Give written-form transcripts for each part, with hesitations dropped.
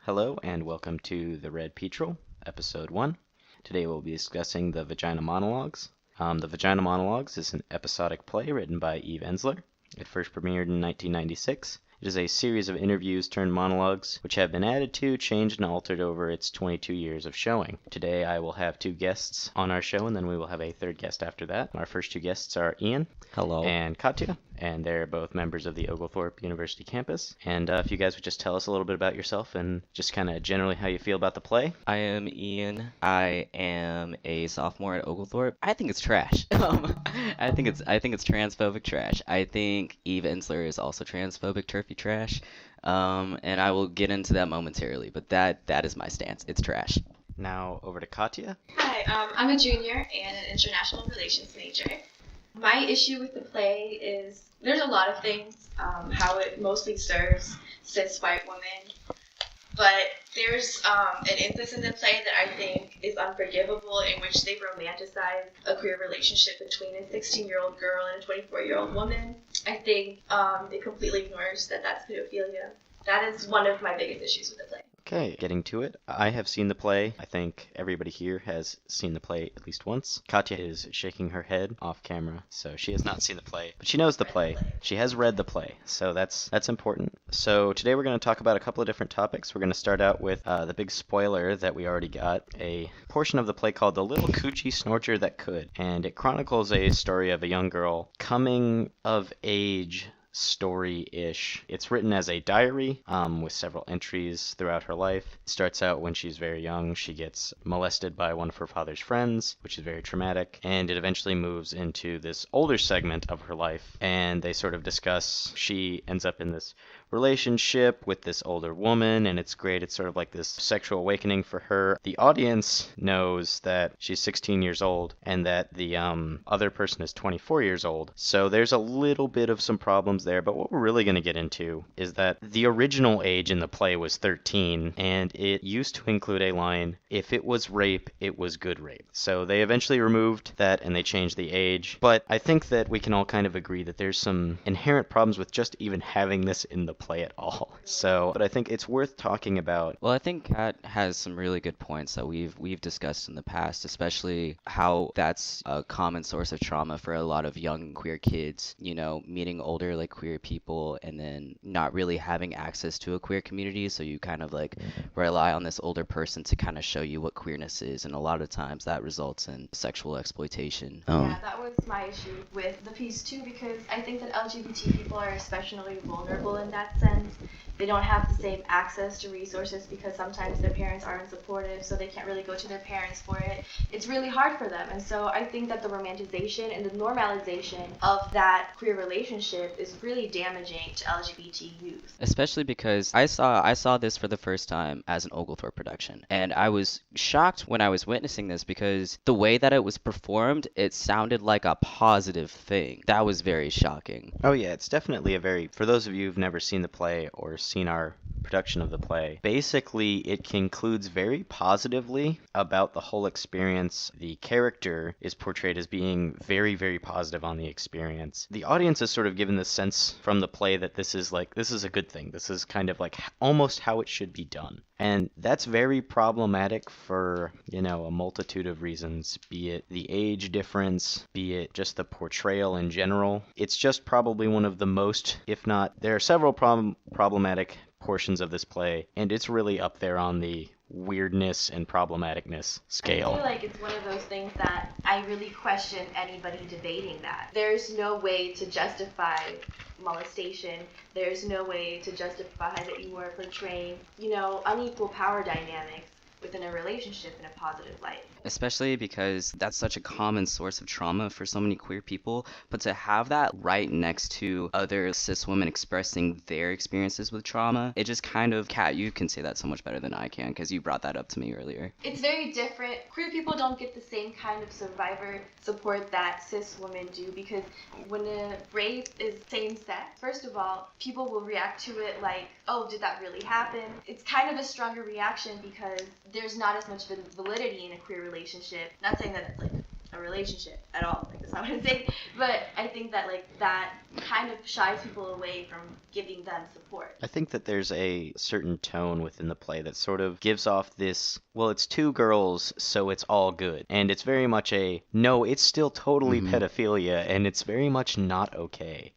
Hello and welcome to the Red Petrel, Episode 1. Today we'll be discussing the Vagina Monologues. The Vagina Monologues is an episodic play written by Eve Ensler. It first premiered in 1996. It is a series of interviews turned monologues, which have been added to, changed, and altered over its 22 years of showing. Today I will have two guests on our show, and then we will have a third guest after that. Our first two guests are Ian. Hello. And Katja, and they're both members of the Oglethorpe University campus. And if you guys would just tell us a little bit about yourself and just kind of generally how you feel about the play. I am Ian. I am a sophomore at Oglethorpe. I think it's trash. I think it's transphobic trash. I think Eve Ensler is also transphobic turfy trash. And I will get into that momentarily, but that is my stance. It's trash. Now over to Katja. Hi, I'm a junior and an international relations major. My issue with the play is there's a lot of things, how it mostly serves cis white women, but there's an instance in the play that I think is unforgivable in which they romanticize a queer relationship between a 16-year-old girl and a 24-year-old woman. I think it completely ignores that that's pedophilia. That is one of my biggest issues with the play. Okay, getting to it. I have seen the play. I think everybody here has seen the play at least once. Katja is shaking her head off camera, so she has not seen the play, but she knows the play. She has read the play, so that's important. So today we're going to talk about a couple of different topics. We're going to start out with the big spoiler that we already got, a portion of the play called The Little Coochie Snorcher That Could, and it chronicles a story of a young girl coming of age story-ish. It's written as a diary with several entries throughout her life. It starts out when she's very young. She gets molested by one of her father's friends, which is very traumatic, and it eventually moves into this older segment of her life, and they sort of discuss, she ends up in this relationship with this older woman, and it's great. It's sort of like this sexual awakening for her. The audience knows that she's 16 years old and that the other person is 24 years old, so there's a little bit of some problems there, but what we're really going to get into is that the original age in the play was 13, and it used to include a line, if it was rape, it was good rape. So they eventually removed that and they changed the age, but I think that we can all kind of agree that there's some inherent problems with just even having this in the play at all. So, but I think it's worth talking about. Well, I think Kat has some really good points that we've discussed in the past, especially how that's a common source of trauma for a lot of young queer kids, you know, meeting older like queer people and then not really having access to a queer community, so you kind of like rely on this older person to kind of show you what queerness is, and a lot of times that results in sexual exploitation. Yeah, that was my issue with the piece too, because I think that LGBT people are especially vulnerable in that sense. They don't have the same access to resources because sometimes their parents aren't supportive, so they can't really go to their parents for it. It's really hard for them, and so I think that the romanticization and the normalization of that queer relationship is really damaging to LGBT youth. Especially because I saw this for the first time as an Oglethorpe production, and I was shocked when I was witnessing this because the way that it was performed, it sounded like a positive thing. That was very shocking. Oh yeah, it's definitely for those of you who've never seen the play or seen our production of the play, basically it concludes very positively about the whole experience. The character is portrayed as being very, very positive on the experience. The audience is sort of given the sense from the play that this is a good thing. This is kind of like almost how it should be done. And that's very problematic for, a multitude of reasons, be it the age difference, be it just the portrayal in general. It's just probably one of the most, if not, there are several problematic portions of this play, and it's really up there on the weirdness and problematicness scale. I feel like it's one of those things that I really question anybody debating that. There's no way to justify molestation. There's no way to justify that you are portraying, unequal power dynamics within a relationship in a positive light. Especially because that's such a common source of trauma for so many queer people, but to have that right next to other cis women expressing their experiences with trauma, it just kind of, Kat, you can say that so much better than I can because you brought that up to me earlier. It's very different. Queer people don't get the same kind of survivor support that cis women do, because when a rape is same sex, first of all, people will react to it like, oh, did that really happen? It's kind of a stronger reaction because there's not as much validity in a queer relationship. Not saying that it's like a relationship at all. Like, that's not what I'm saying. But I think that like that kind of shies people away from giving them support. I think that there's a certain tone within the play that sort of gives off this, well, it's two girls, so it's all good. And it's very much a, no, it's still totally pedophilia, and it's very much not okay.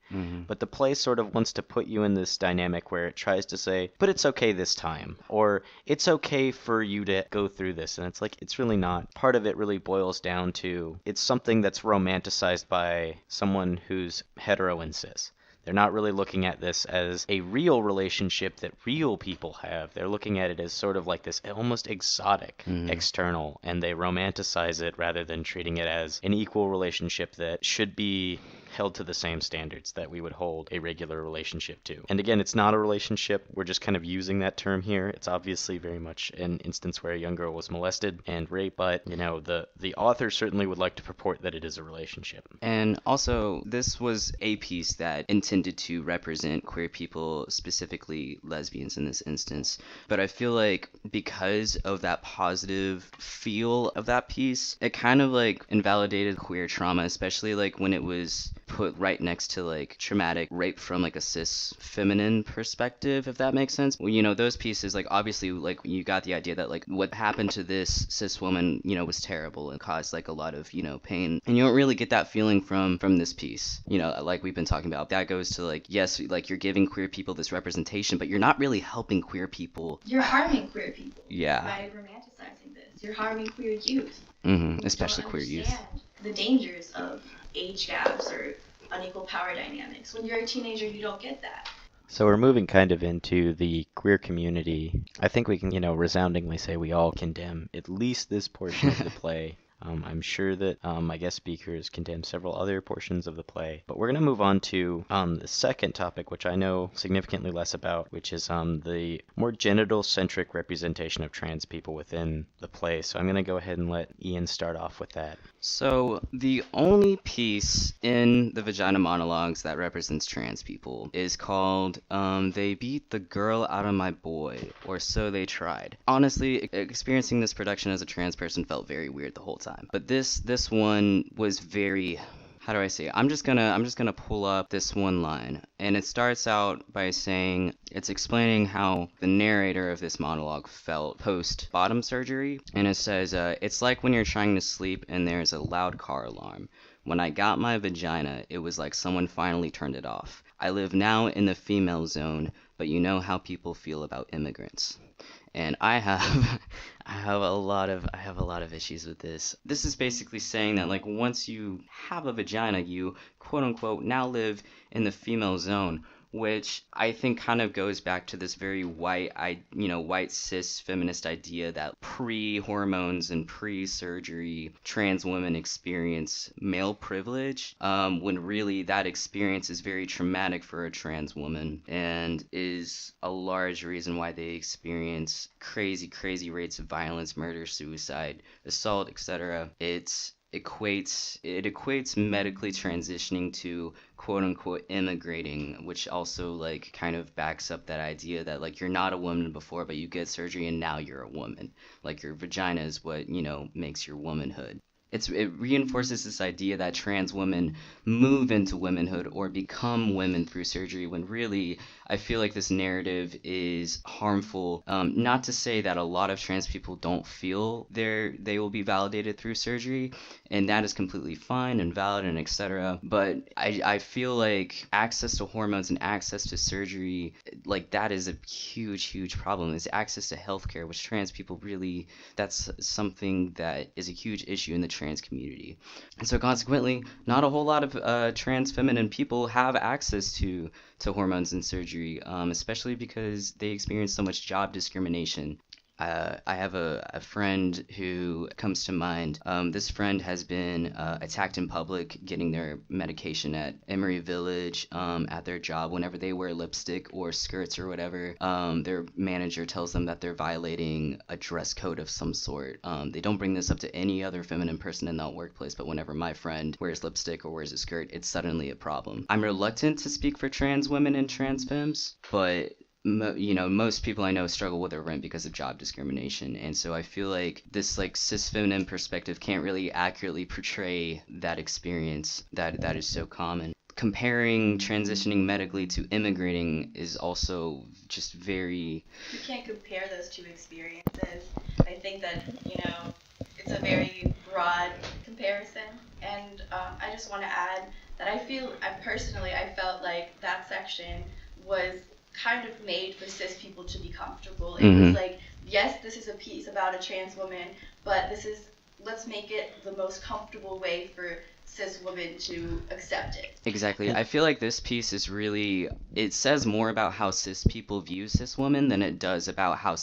But the play sort of wants to put you in this dynamic where it tries to say, but it's okay this time, or it's okay for you to go through this. And it's like, it's really not. Part of it really boils down to, it's something that's romanticized by someone who's hetero and cis. They're not really looking at this as a real relationship that real people have. They're looking at it as sort of like this almost exotic external, and they romanticize it rather than treating it as an equal relationship that should be held to the same standards that we would hold a regular relationship to. And again, it's not a relationship. We're just kind of using that term here. It's obviously very much an instance where a young girl was molested and raped, but, you know, the author certainly would like to purport that it is a relationship. And also, this was a piece that intended to represent queer people, specifically lesbians in this instance. But I feel like because of that positive feel of that piece, it kind of like invalidated queer trauma, especially like when it was put right next to like traumatic rape from like a cis feminine perspective, if that makes sense. Well, you know, those pieces, like obviously like you got the idea that like what happened to this cis woman, you know, was terrible and caused like a lot of, you know, pain. And you don't really get that feeling from this piece, you know, like we've been talking about. That goes to like, yes, like you're giving queer people this representation, but you're not really helping queer people. You're harming queer people. Yeah. By romanticizing this. You're harming queer youth. Especially queer youth. The dangers of age gaps or unequal power dynamics. When you're a teenager, you don't get that. So we're moving kind of into the queer community. I think we can, you know, resoundingly say we all condemn at least this portion of the play. I'm sure that my guest speakers condemn several other portions of the play. But we're going to move on to the second topic, which I know significantly less about, which is the more genital-centric representation of trans people within the play. So I'm going to go ahead and let Ian start off with that. So, the only piece in the Vagina Monologues that represents trans people is called They Beat the Girl Out of My Boy, or So They Tried. Honestly, experiencing this production as a trans person felt very weird the whole time. But this one was very... How do I say it? I'm just gonna pull up this one line, and it starts out by saying it's explaining how the narrator of this monologue felt post bottom surgery, and it says it's like when you're trying to sleep and there's a loud car alarm. When I got my vagina, it was like someone finally turned it off. I live now in the female zone, but you know how people feel about immigrants. And I have a lot of issues with this. This is basically saying that like once you have a vagina, you quote unquote now live in the female zone, which I think kind of goes back to this very white cis feminist idea that pre-hormones and pre-surgery trans women experience male privilege, when really that experience is very traumatic for a trans woman and is a large reason why they experience crazy rates of violence, murder, suicide, assault, etc. It equates medically transitioning to quote unquote immigrating, which also like kind of backs up that idea that like you're not a woman before, but you get surgery and now you're a woman. Like your vagina is what, you know, makes your womanhood. It reinforces this idea that trans women move into womanhood or become women through surgery, when really I feel like this narrative is harmful. Not to say that a lot of trans people don't feel they will be validated through surgery, and that is completely fine and valid and etc. But I feel like access to hormones and access to surgery, like that is a huge problem. It's access to healthcare, which trans people really, that's something that is a huge issue in the trans community. And so consequently, not a whole lot of trans feminine people have access to hormones and surgery, especially because they experience so much job discrimination. I have a friend who comes to mind. This friend has been attacked in public getting their medication at Emory Village at their job. Whenever they wear lipstick or skirts or whatever, their manager tells them that they're violating a dress code of some sort. They don't bring this up to any other feminine person in that workplace, but whenever my friend wears lipstick or wears a skirt, it's suddenly a problem. I'm reluctant to speak for trans women and trans femmes, but most people I know struggle with their rent because of job discrimination, and so I feel like this like cis feminine perspective can't really accurately portray that experience that is so common. Comparing transitioning medically to immigrating is also just very. You can't compare those two experiences. I think that, it's a very broad comparison. And I just want to add that I felt like that section was kind of made for cis people to be comfortable. It was like, yes, this is a piece about a trans woman, but let's make it the most comfortable way for cis women to accept it. Exactly. I feel like this piece is really, it says more about how cis people view cis women than it does about how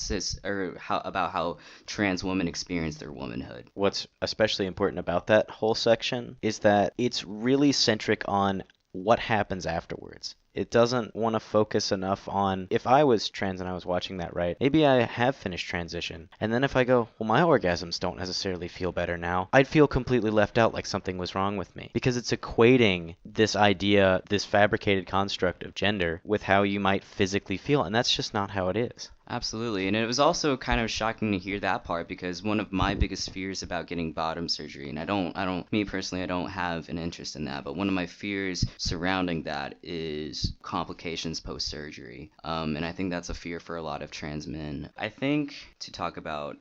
trans women experience their womanhood. What's especially important about that whole section is that it's really centric on what happens afterwards. It doesn't want to focus enough on, if I was trans and I was watching that, right, maybe I have finished transition, and then if I go, well, my orgasms don't necessarily feel better now, I'd feel completely left out, like something was wrong with me. Because it's equating this idea, this fabricated construct of gender, with how you might physically feel, and that's just not how it is. Absolutely. And it was also kind of shocking to hear that part, because one of my biggest fears about getting bottom surgery, and me personally, I don't have an interest in that, but one of my fears surrounding that is complications post-surgery. And I think that's a fear for a lot of trans men. I think to talk about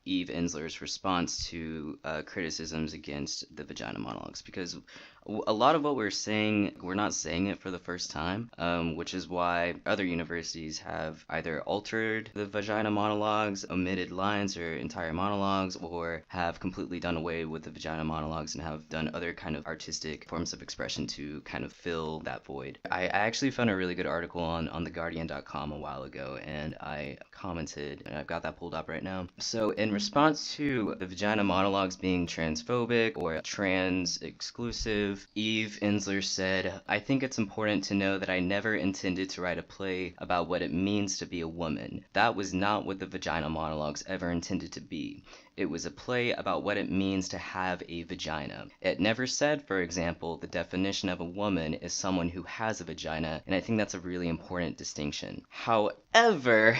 Eve Ensler's response to criticisms against the Vagina Monologues, because a lot of what we're saying, we're not saying it for the first time, which is why other universities have either altered the Vagina Monologues, omitted lines or entire monologues, or have completely done away with the Vagina Monologues and have done other kind of artistic forms of expression to kind of fill that void. I actually found a really good article on theguardian.com a while ago, and I commented, and I've got that pulled up right now. So in response to the Vagina Monologues being transphobic or trans exclusive, Eve Ensler said, "I think it's important to know that I never intended to write a play about what it means to be a woman. That was not what the Vagina Monologues ever intended to be. It was a play about what it means to have a vagina. It never said, for example, the definition of a woman is someone who has a vagina, and I think that's a really important distinction. However,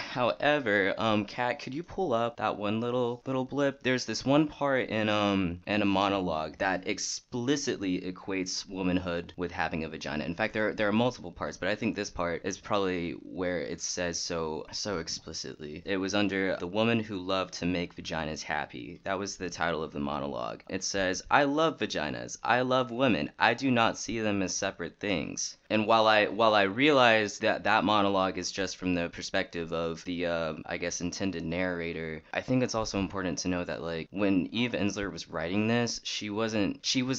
Kat, could you pull up that one little blip? There's this one part in a monologue that explicitly equates womanhood with having a vagina. In fact, there are multiple parts, but I think this part is probably where it says so explicitly. It was under The Woman Who Loved to Make Vaginas Happy. That was the title of the monologue. It says, "I love vaginas. I love women. I do not see them as separate things." And while I realize that monologue is just from the perspective of the intended narrator, I think it's also important to know that like when Eve Ensler was writing this, she was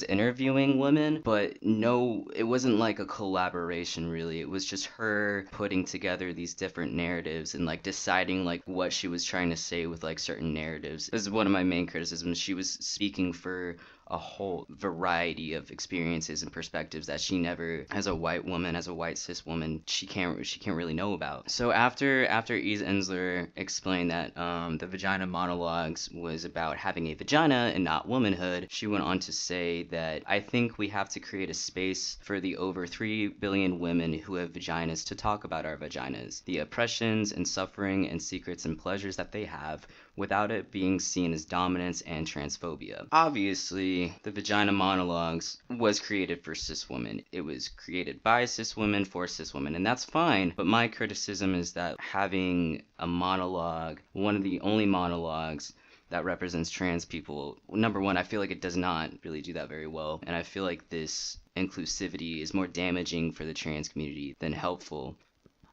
interviewing women, but no, it wasn't like a collaboration really. It was just her putting together these different narratives and like deciding like what she was trying to say with like certain narratives. This is one of my main criticisms. She was speaking for a whole variety of experiences and perspectives that she never, as a white woman, as a white cis woman, she can't really know about. So after Eve Ensler explained that the Vagina Monologues was about having a vagina and not womanhood, she went on to say that I think we have to create a space for the over 3 billion women who have vaginas to talk about our vaginas, the oppressions and suffering and secrets and pleasures that they have, without it being seen as dominance and transphobia. Obviously, the Vagina Monologues was created for cis women. It was created by cis women for cis women, and that's fine, but my criticism is that having a monologue, one of the only monologues that represents trans people, number one, I feel like it does not really do that very well, and I feel like this inclusivity is more damaging for the trans community than helpful.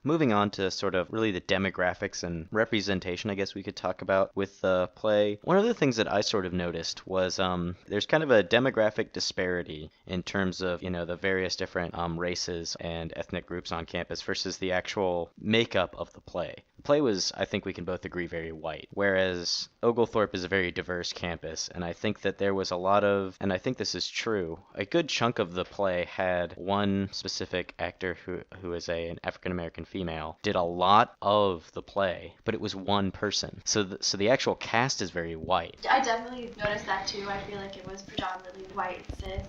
Moving on to sort of really the demographics and representation, I guess we could talk about with the play. One of the things that I sort of noticed was there's kind of a demographic disparity in terms of, the various different races and ethnic groups on campus versus the actual makeup of the play. The play was, I think we can both agree, very white, whereas Oglethorpe is a very diverse campus, and I think that there was a lot of, and I think this is true, a good chunk of the play had one specific actor who is an African-American female, did a lot of the play, but it was one person. So the actual cast is very white. I definitely noticed that too. I feel like it was predominantly white, cis,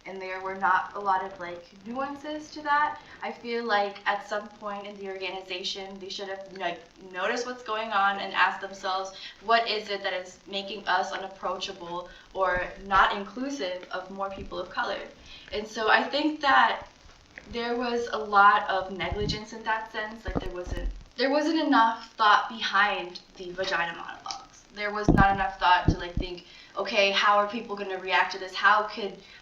and there were not a lot of like nuances to that. I feel like at some point in the organization they should have like noticed what's going on and asked themselves, what is it that is making us unapproachable or not inclusive of more people of color? And so I think that there was a lot of negligence in that sense. Like there wasn't enough thought behind the vagina monologues. There was not enough thought to like think, okay, how are people going to react to this? How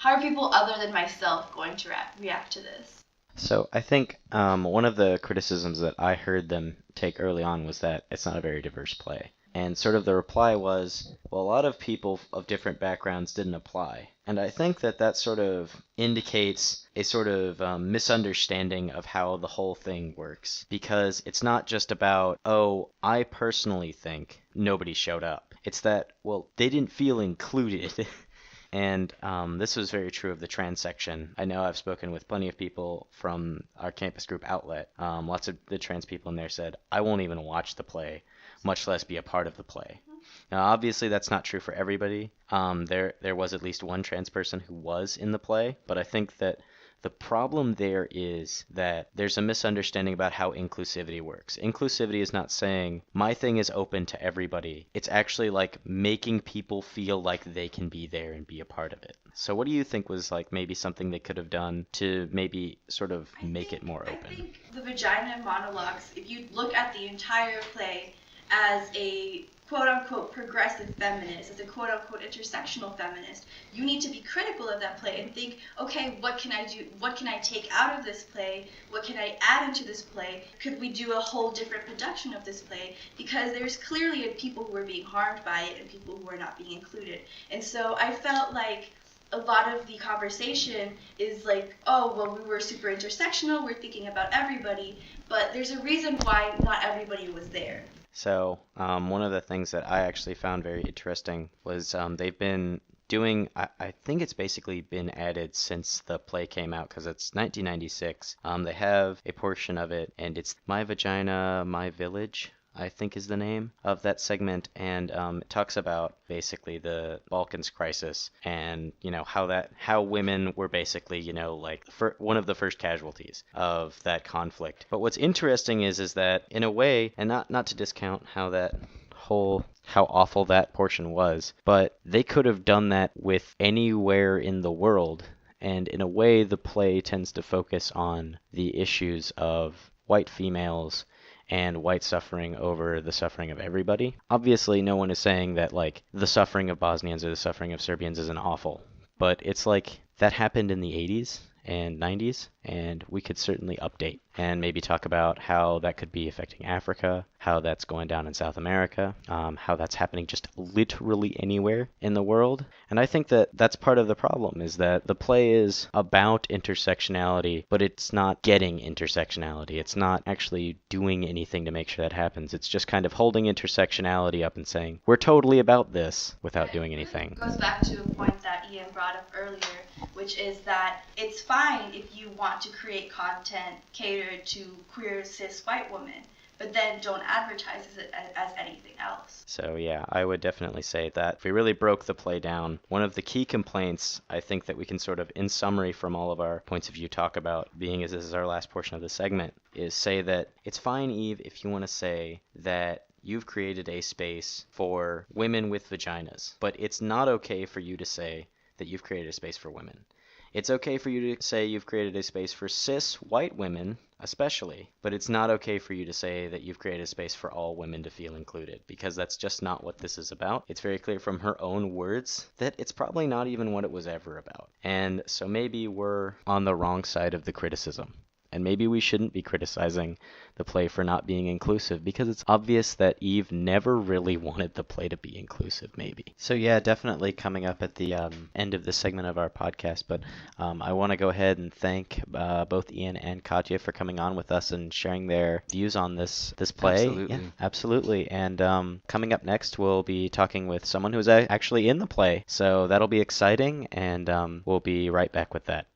are people other than myself going to react to this? So I think one of the criticisms that I heard them take early on was that it's not a very diverse play. And sort of the reply was, well, a lot of people of different backgrounds didn't apply. And I think that sort of indicates a sort of misunderstanding of how the whole thing works. Because it's not just about, oh, I personally think nobody showed up. It's that, well, they didn't feel included. And this was very true of the trans section. I know I've spoken with plenty of people from our campus group outlet. Lots of the trans people in there said, I won't even watch the play, much less be a part of the play. Now, obviously, that's not true for everybody. There was at least one trans person who was in the play, but I think that the problem there is that there's a misunderstanding about how inclusivity works. Inclusivity is not saying, my thing is open to everybody. It's actually like making people feel like they can be there and be a part of it. So what do you think was like maybe something they could have done to maybe sort of make it more open? I think the Vagina Monologues, if you look at the entire play as a quote-unquote progressive feminist, as a quote-unquote intersectional feminist, you need to be critical of that play and think, okay, what can I do? What can I take out of this play? What can I add into this play? Could we do a whole different production of this play? Because there's clearly people who are being harmed by it and people who are not being included. And so I felt like a lot of the conversation is like, oh, well, we were super intersectional, we're thinking about everybody, but there's a reason why not everybody was there. So one of the things that I actually found very interesting was they've been doing, I think it's basically been added since the play came out because it's 1996. They have a portion of it, and it's My Vagina, My Village, I think is the name of that segment, and it talks about basically the Balkans crisis and, you know, how women were basically, you know, like one of the first casualties of that conflict. But what's interesting is that in a way, and not to discount how awful that portion was, but they could have done that with anywhere in the world. And in a way, the play tends to focus on the issues of white females and white suffering over the suffering of everybody. Obviously, no one is saying that, like, the suffering of Bosnians or the suffering of Serbians isn't awful, but it's like that happened in the 80s and 90s, and we could certainly update and maybe talk about how that could be affecting Africa, how that's going down in South America, how that's happening just literally anywhere in the world. And I think that that's part of the problem, is that the play is about intersectionality, but it's not getting intersectionality. It's not actually doing anything to make sure that happens. It's just kind of holding intersectionality up and saying, we're totally about this, without doing anything. It goes back to a point that Ian brought up earlier, which is that it's fine if you want to create content catered to queer cis white women, but then don't advertise it as anything else. So yeah, I would definitely say that if we really broke the play down, one of the key complaints I think that we can sort of, in summary from all of our points of view, talk about, being as this is our last portion of the segment, is say that it's fine, Eve, if you want to say that you've created a space for women with vaginas, but it's not okay for you to say that you've created a space for women. It's okay for you to say you've created a space for cis white women, especially, but it's not okay for you to say that you've created a space for all women to feel included, because that's just not what this is about. It's very clear from her own words that it's probably not even what it was ever about. And so maybe we're on the wrong side of the criticism. And maybe we shouldn't be criticizing the play for not being inclusive, because it's obvious that Eve never really wanted the play to be inclusive, maybe. So yeah, definitely coming up at the end of this segment of our podcast, but I want to go ahead and thank both Ian and Katja for coming on with us and sharing their views on this play. Absolutely. Yeah, absolutely. And coming up next, we'll be talking with someone who's actually in the play, so that'll be exciting, and we'll be right back with that.